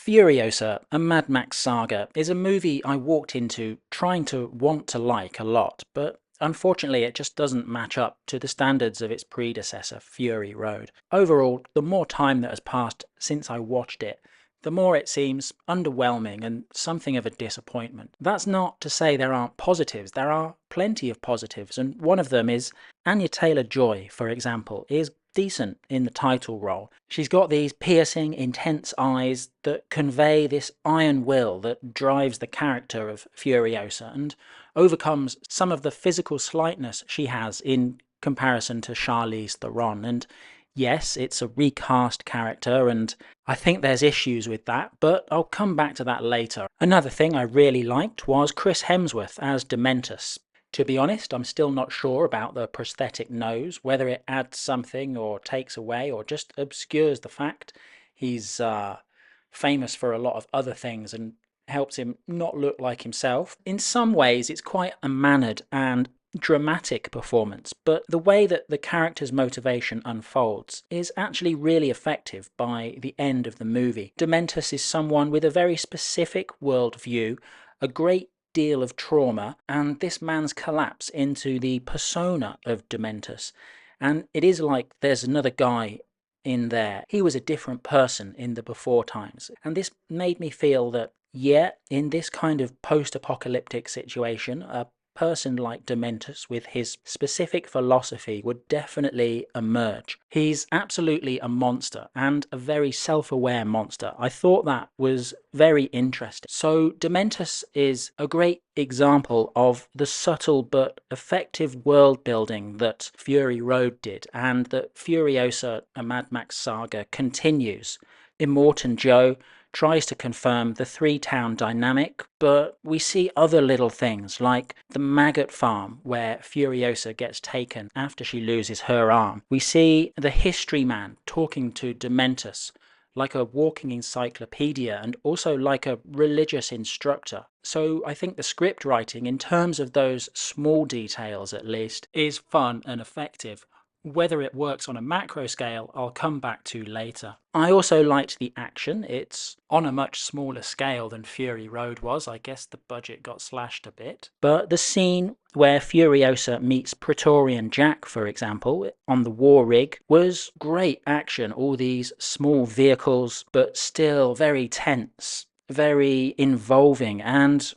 Furiosa, a Mad Max saga, is a movie I walked into trying to want to like a lot, but unfortunately it just doesn't match up to the standards of its predecessor, Fury Road. Overall, the more time that has passed since I watched it, the more it seems underwhelming and something of a disappointment. That's not to say there aren't positives, there are plenty of positives, and one of them is Anya Taylor-Joy, for example, is decent in the title role. She's got these piercing, intense eyes that convey this iron will that drives the character of Furiosa and overcomes some of the physical slightness she has in comparison to Charlize Theron. And yes, it's a recast character, and I think there's issues with that, but I'll come back to that later. Another thing I really liked was Chris Hemsworth as Dementus. To be honest, I'm still not sure about the prosthetic nose, whether it adds something or takes away or just obscures the fact. He's famous for a lot of other things and helps him not look like himself. In some ways, it's quite a mannered and dramatic performance, but the way that the character's motivation unfolds is actually really effective by the end of the movie. Dementus is someone with a very specific worldview, a great deal of trauma, and this man's collapse into the persona of Dementus. And it is like there's another guy in there. He was a different person in the before times. And this made me feel that, yeah, in this kind of post-apocalyptic situation, a person like Dementus with his specific philosophy would definitely emerge. He's absolutely a monster and a very self-aware monster. I thought that was very interesting. So Dementus is a great example of the subtle but effective world building that Fury Road did and that Furiosa, a Mad Max saga, continues. Immortan Joe tries to confirm the three-town dynamic, but we see other little things like the maggot farm where Furiosa gets taken after she loses her arm. We see the history man talking to Dementus like a walking encyclopedia and also like a religious instructor. So I think the script writing, in terms of those small details at least, is fun and effective. Whether it works on a macro scale, I'll come back to later. I also liked the action. It's on a much smaller scale than Fury Road was. I guess the budget got slashed a bit. But the scene where Furiosa meets Praetorian Jack, for example, on the war rig, was great action. All these small vehicles, but still very tense, very involving, and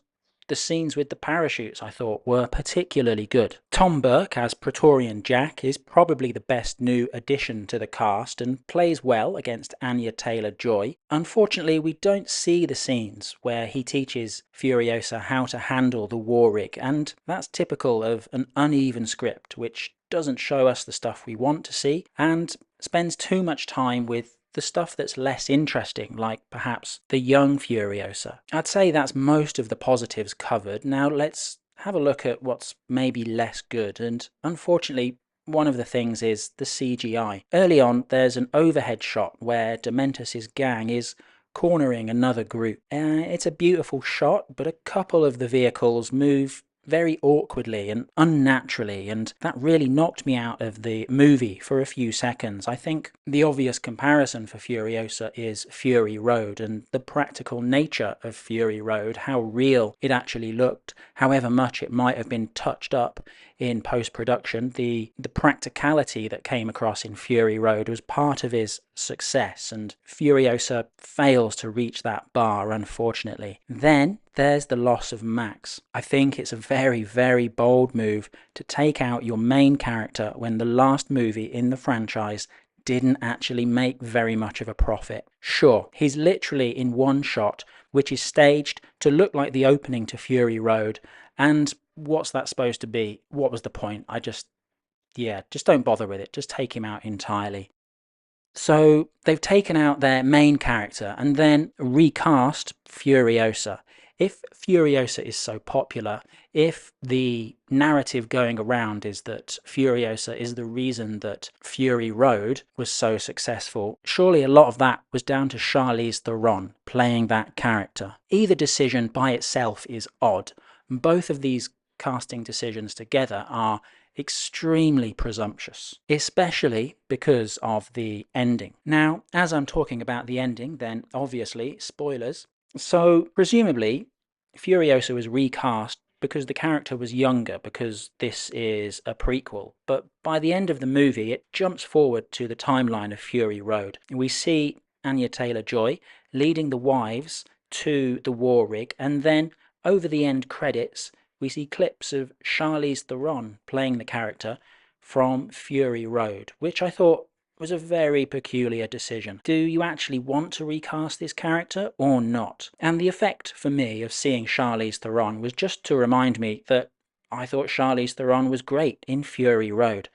the scenes with the parachutes, I thought, were particularly good. Tom Burke as Praetorian Jack is probably the best new addition to the cast and plays well against Anya Taylor-Joy. Unfortunately, we don't see the scenes where he teaches Furiosa how to handle the war rig, and that's typical of an uneven script which doesn't show us the stuff we want to see and spends too much time with the stuff that's less interesting, like perhaps the young Furiosa. I'd say that's most of the positives covered. Now let's have a look at what's maybe less good, and unfortunately one of the things is the CGI. Early on there's an overhead shot where Dementus's gang is cornering another group. It's a beautiful shot, but a couple of the vehicles move very awkwardly and unnaturally, and that really knocked me out of the movie for a few seconds. I think the obvious comparison for Furiosa is Fury Road and the practical nature of Fury Road, how real it actually looked, however much it might have been touched up in post-production. The practicality that came across in Fury Road was part of his success, and Furiosa fails to reach that bar, unfortunately. Then there's the loss of Max. I think it's a very, very bold move to take out your main character when the last movie in the franchise didn't actually make very much of a profit. Sure, he's literally in one shot, which is staged to look like the opening to Fury Road, and what's that supposed to be? What was the point? Just don't bother with it. Just take him out entirely. So they've taken out their main character and then recast Furiosa. If Furiosa is so popular, if the narrative going around is that Furiosa is the reason that Fury Road was so successful, surely a lot of that was down to Charlize Theron playing that character. Either decision by itself is odd. Both of these casting decisions together are extremely presumptuous, especially because of the ending. Now, as I'm talking about the ending, then obviously, spoilers. So, presumably, Furiosa was recast because the character was younger, because this is a prequel. But by the end of the movie, it jumps forward to the timeline of Fury Road. We see Anya Taylor-Joy leading the wives to the war rig, and then over the end credits, we see clips of Charlize Theron playing the character from Fury Road, which I thought was a very peculiar decision. Do you actually want to recast this character or not? And the effect for me of seeing Charlize Theron was just to remind me that I thought Charlize Theron was great in Fury Road.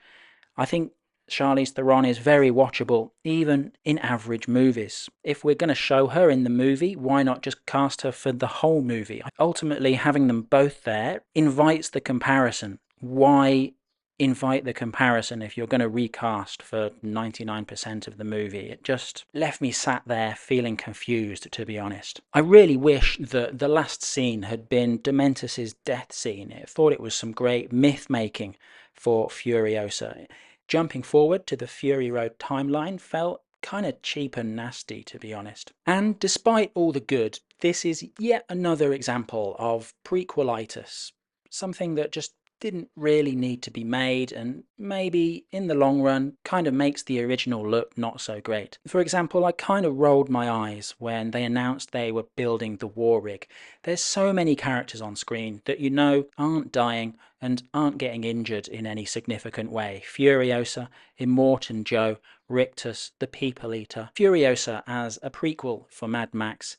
I think Charlize Theron is very watchable, even in average movies. If we're going to show her in the movie, why not just cast her for the whole movie? Ultimately, having them both there invites the comparison. Why invite the comparison if you're going to recast for 99% of the movie? It just left me sat there feeling confused, to be honest. I really wish that the last scene had been Dementus's death scene. I thought it was some great myth making for Furiosa. Jumping forward to the Fury Road timeline felt kind of cheap and nasty, to be honest. And despite all the good, this is yet another example of prequelitis, something that just didn't really need to be made, and maybe in the long run kind of makes the original look not so great. For example, I kind of rolled my eyes when they announced they were building the war rig. There's so many characters on screen that you know aren't dying and aren't getting injured in any significant way. Furiosa, Immortan Joe, Rictus, the People Eater. Furiosa as a prequel for Mad Max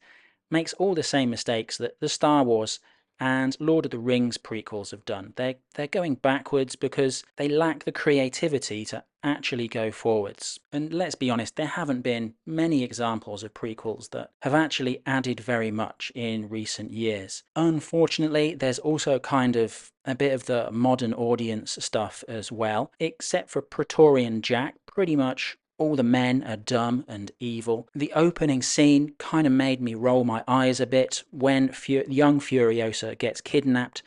makes all the same mistakes that the Star Wars and Lord of the Rings prequels have done. They're going backwards because they lack the creativity to actually go forwards. And let's be honest, there haven't been many examples of prequels that have actually added very much in recent years. Unfortunately, there's also kind of a bit of the modern audience stuff as well, except for Praetorian Jack. Pretty much all the men are dumb and evil. The opening scene kind of made me roll my eyes a bit when young Furiosa gets kidnapped.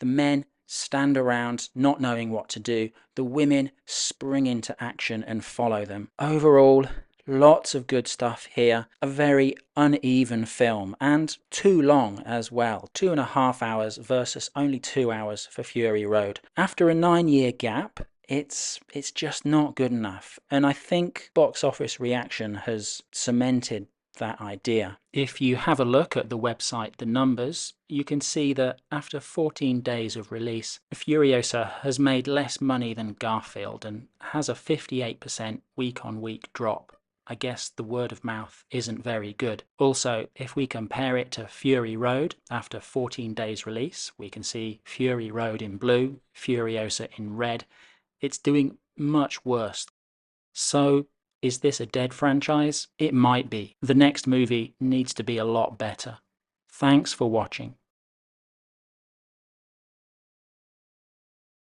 The men stand around not knowing what to do. The women spring into action and follow them. Overall, lots of good stuff here. A very uneven film, and too long as well. 2.5 hours versus only 2 hours for Fury Road. After a 9-year gap, it's just not good enough, and I think box office reaction has cemented that idea. If you have a look at the website The Numbers, you can see that after 14 days of release, Furiosa has made less money than Garfield and has a 58% week-on-week drop. I guess the word of mouth isn't very good. Also, if we compare it to Fury Road, after 14 days release, we can see Fury Road in blue, Furiosa in red. It's doing much worse. So, is this a dead franchise? It might be. The next movie needs to be a lot better. Thanks for watching.